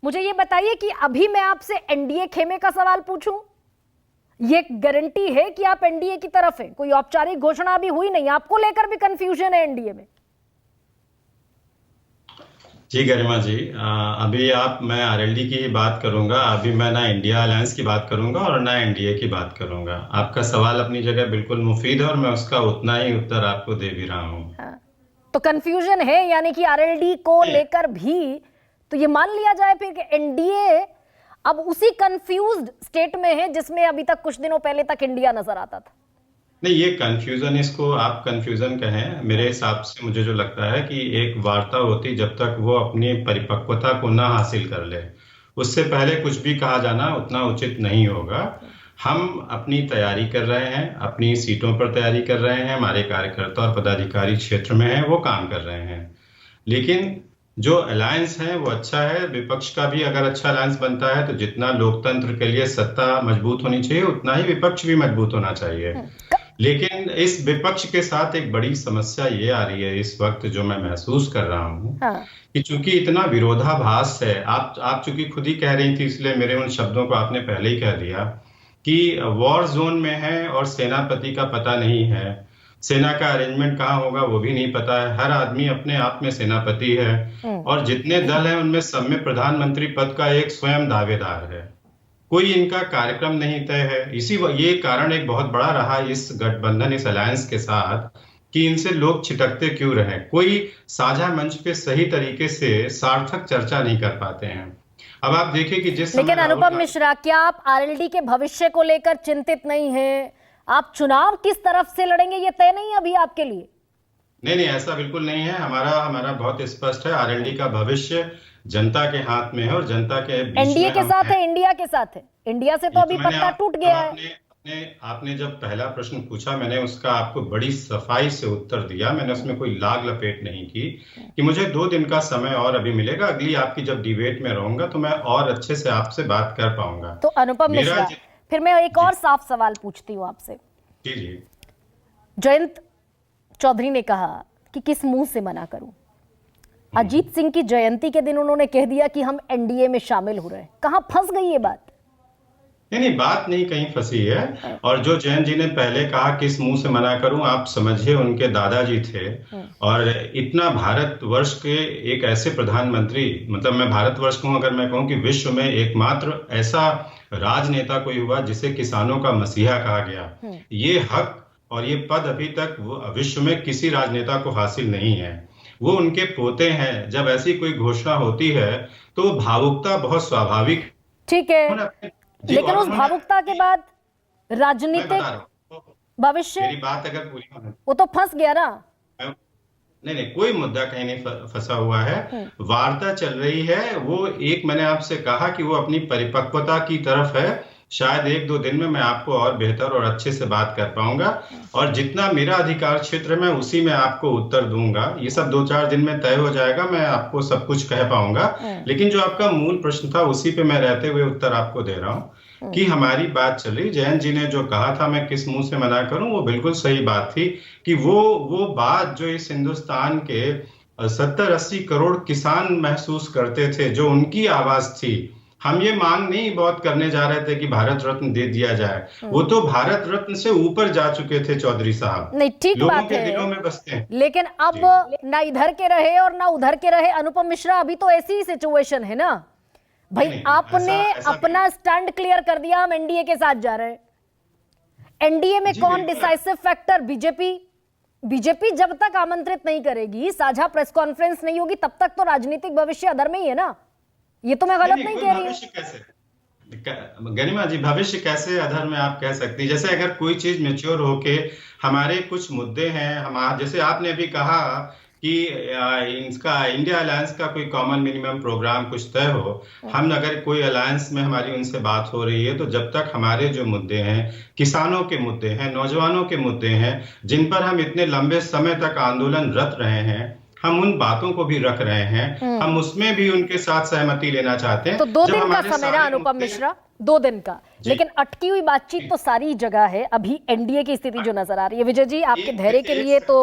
मुझे ये बताइए कि अभी मैं आपसे एनडीए खेमे का सवाल पूछूं, ये गारंटी है कि आप एनडीए की तरफ हैं? कोई औपचारिक घोषणा अभी हुई नहीं, आपको लेकर भी कंफ्यूजन है एनडीए में? जी गरिमा जी, अभी मैं आरएलडी की ही बात करूंगा। अभी मैं ना इंडिया अलायंस की बात करूंगा और ना एनडीए की बात करूंगा। आपका सवाल अपनी जगह बिल्कुल मुफीद है और मैं उसका उतना ही उत्तर आपको दे भी रहा हूँ। हाँ। तो कंफ्यूजन है यानी कि आरएलडी को नहीं लेकर भी, तो ये मान लिया जाए फिर कि एनडीए अब उसी कंफ्यूज्ड स्टेट में है जिसमें अभी तक कुछ दिनों पहले तक इंडिया नजर आता था। नहीं, ये कंफ्यूजन, इसको आप कंफ्यूजन कहें। मेरे हिसाब से मुझे जो लगता है कि एक वार्ता होती जब तक वो अपनी परिपक्वता को ना हासिल कर ले, उससे पहले कुछ भी कहा जाना उतना उचित नहीं होगा। हम अपनी तैयारी कर रहे हैं, अपनी सीटों पर तैयारी कर रहे हैं, हमारे कार्यकर्ता और पदाधिकारी क्षेत्र में हैं, वो काम कर रहे हैं। लेकिन जो अलायंस है वो अच्छा है। विपक्ष का भी अगर अच्छा अलायंस बनता है तो जितना लोकतंत्र के लिए सत्ता मजबूत होनी चाहिए उतना ही विपक्ष भी मजबूत होना चाहिए। लेकिन इस विपक्ष के साथ एक बड़ी समस्या ये आ रही है इस वक्त, जो मैं महसूस कर रहा हूँ हाँ। कि चूंकि इतना विरोधाभास है। आप चूंकि खुद ही कह रही थी, इसलिए मेरे उन शब्दों को आपने पहले ही कह दिया कि वॉर जोन में है और सेनापति का पता नहीं है। सेना का अरेंजमेंट कहाँ होगा वो भी नहीं पता है। हर आदमी अपने आप में सेनापति है और जितने दल हैं उनमें सब में प्रधानमंत्री पद का एक स्वयं दावेदार है। कोई इनका कार्यक्रम नहीं तय है। ये कारण एक बहुत बड़ा रहा इस गठबंधन, इस अलायंस के साथ, कि इनसे लोग छिटकते क्यों रहे। कोई साझा मंच पे सही तरीके से सार्थक चर्चा नहीं कर पाते हैं। अब आप देखिए कि जिस समय लेकिन अनुपम मिश्रा, क्या आप आरएलडी के भविष्य को लेकर चिंतित नहीं हैं? आप चुनाव किस तरफ से लड़ेंगे ये तय नहीं है अभी आपके लिए? नहीं नहीं, ऐसा बिल्कुल नहीं है। हमारा हमारा बहुत स्पष्ट है। आरएलडी का भविष्य जनता के हाथ में है और जनता के बीच एनडीए में के हम साथ है, इंडिया के साथ है। इंडिया से तो ये अभी मैंने पत्ता टूट गया है। आपने जब पहला प्रश्न पूछा, मैंने उसका आपको बड़ी सफाई से उत्तर दिया। मैंने उसमें कोई लाग लपेट नहीं की कि मुझे 2 दिन का समय और अभी मिलेगा। अगली आपकी जब डिबेट में रहूंगा तो मैं और अच्छे से आपसे बात कर पाऊंगा। तो अनुपम मिश्रा, फिर मैं एक और साफ सवाल पूछती हूँ आपसे। जी जी। जयंत चौधरी ने कहा कि किस मुंह से मना करूं। अजीत सिंह की जयंती के दिन उन्होंने कह दिया कि हम एनडीए में शामिल हो रहे हैं। कहां फंस गई ये बात? नहीं, बात नहीं कहीं फंसी है। और जो जयंत जी ने पहले कहा किस मुंह से मना करूं, आप समझिए उनके दादाजी थे। और इतना भारतवर्ष के एक ऐसे प्रधानमंत्री, मतलब मैं भारतवर्ष कहूं, अगर मैं कहूं कि विश्व में एकमात्र ऐसा राजनेता कोई हुआ जिसे किसानों का मसीहा कहा गया। ये हक और ये पद अभी तक विश्व में किसी राजनेता को हासिल नहीं है। वो उनके पोते हैं। जब ऐसी कोई घोषणा होती है तो भावुकता बहुत स्वाभाविक। ठीक है, लेकिन उस भावुकता के बाद राजनीतिक भविष्य, मेरी बात अगर पूरी होना, वो तो फंस गया ना। नहीं नहीं, कोई मुद्दा कहीं नहीं फंसा हुआ है। वार्ता चल रही है। वो एक, मैंने आपसे कहा कि वो अपनी परिपक्वता की तरफ है। शायद 1-2 दिन में मैं आपको और बेहतर और अच्छे से बात कर पाऊंगा और जितना मेरा अधिकार क्षेत्र में उसी में आपको उत्तर दूंगा। ये सब 2-4 दिन में तय हो जाएगा। मैं आपको सब कुछ कह पाऊंगा। लेकिन जो आपका मूल प्रश्न था उसी पे मैं रहते हुए उत्तर आपको दे रहा हूँ कि हमारी बात चली। जयंत जी ने जो कहा था मैं किस मुंह से मना करूं, वो बिल्कुल सही बात थी कि वो बात जो इस हिंदुस्तान के 70-80 करोड़ किसान महसूस करते थे, जो उनकी आवाज थी। हम ये मांग नहीं बहुत करने जा रहे थे कि भारत रत्न दे दिया जाए। वो तो भारत रत्न से ऊपर जा चुके थे चौधरी साहब। नहीं, ठीक लोगों बात के है, दिलों में बसते हैं। लेकिन अब ना इधर के रहे और ना उधर के रहे। अनुपम मिश्रा, अभी तो ऐसी ही सिचुएशन है ना भाई। आपने अपना स्टैंड क्लियर कर दिया, हम एनडीए के साथ जा रहे हैं। एनडीए में कौन डिसाइसिव फैक्टर? बीजेपी जब तक आमंत्रित नहीं करेगी, साझा प्रेस कॉन्फ्रेंस नहीं होगी, तब तक तो राजनीतिक भविष्य अधर में ही है ना। ये तो मैं गलत नहीं कह रही हूं। गरिमा जी, भविष्य कैसे अधर में आप कह सकती? जैसे अगर कोई चीज मेच्योर होके, हमारे कुछ मुद्दे हैं, हम जैसे आपने अभी कहा कि इनका इंडिया अलायंस का कोई कॉमन मिनिमम प्रोग्राम कुछ तय हो। हम अगर कोई अलायंस में हमारी उनसे बात हो रही है तो जब तक हमारे जो मुद्दे हैं, किसानों के मुद्दे हैं, नौजवानों के मुद्दे हैं, जिन पर हम इतने लंबे समय तक आंदोलनरत रहे हैं, हम उन बातों को भी रख रहे हैं। हम उसमें भी उनके साथ सहमति लेना चाहते हैं। तो 2 दिन का समय ना अनुपम मिश्रा, 2 दिन का। लेकिन अटकी हुई बातचीत तो सारी जगह है। अभी एनडीए की स्थिति जो नजर आ रही है, विजय जी, आपके धैर्य के लिए तो